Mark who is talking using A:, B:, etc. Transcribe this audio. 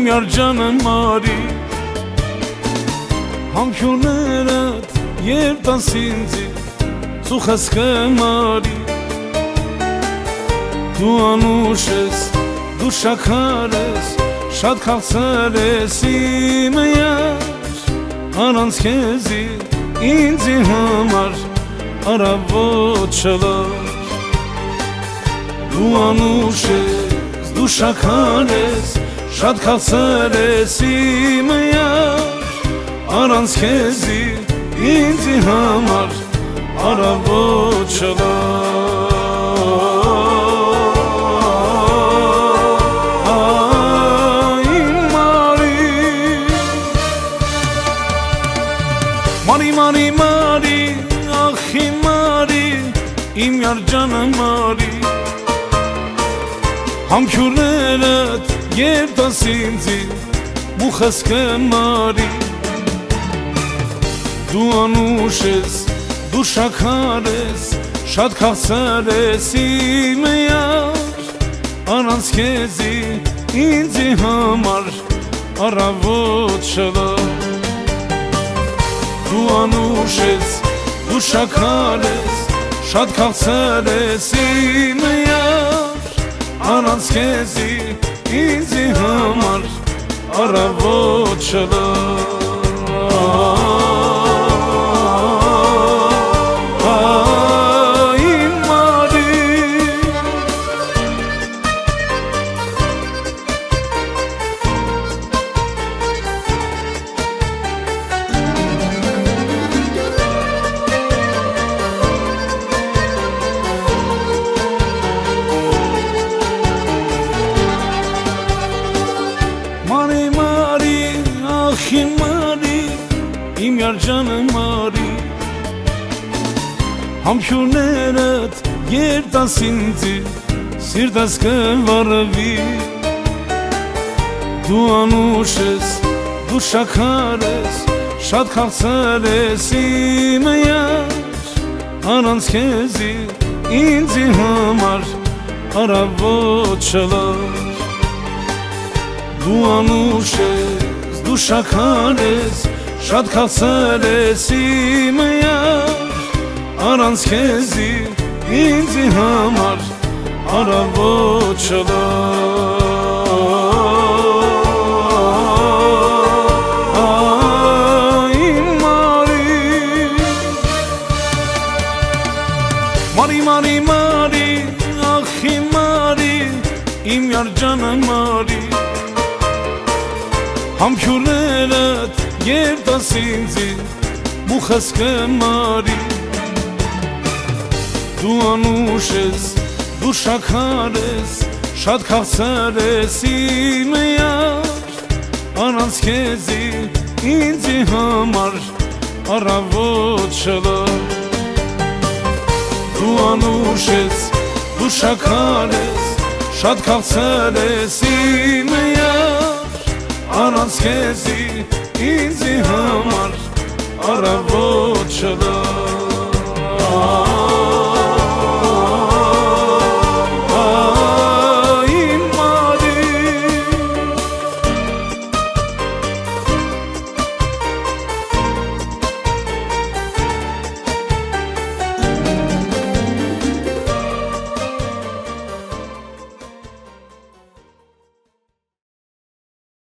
A: իմ երջանը մարի Համքյուրներդ երբ տաս ինձի ծուխս կմարի Դու անուշ ես, դու շաքար ես, շատ քաղցր ես իմ յար Առանց քեզի ինձի համար առավոտ չլար Դու անուշ ես, դու շաքար ես, շատ քաղցր ես իմ յար Առանց քեզի ինձի համար առավոտ չլար Մարի, մարի, մարի, ախի մարի, իմ երջանը մարի Համքյուրներդ երբ տաս ինձի բուխս կմարի Դու անուշ ես, դու շաքար ես, շատ քաղցր ես իմ յար Առանց քեզի ինձի համար առավոտ չլար Դու անուշ ես, դու շաքար ես, շատ քաղցր ես իմ յար Առանց քեզի ինձի համար առավոտ չլար Մարի, մարի, ախի մարի, իմ երջանը մարի Համքյուրներդ երբ տաս ինձի, սիրտս կվառվի Դու անուշ ես, դու շաքար ես, շատ քաղցր ես իմ յար Առանց քեզի ինձի համար առավոտ չլար Դու անուշ ես, դու շաքար ես, շատ քաղցր ես իմ յար Առանց քեզի ինձի համար առավոտ չլար Իմ մարի Մարի, մարի, մարի, ախի մարի, իմ երջանը մարի Համքյուրներդ երբ տաս ինձի բուխս կմարի Դու անուշ ես, դու շաքար ես, շատ քաղցր ես իմ յար Առանց քեզի ինձի համար առավոտ չլար Դու անուշ ես, դու շաքար ես, շատ քաղցր ես իմ յար Առանց քեզի ինձի համար առավոտ չլար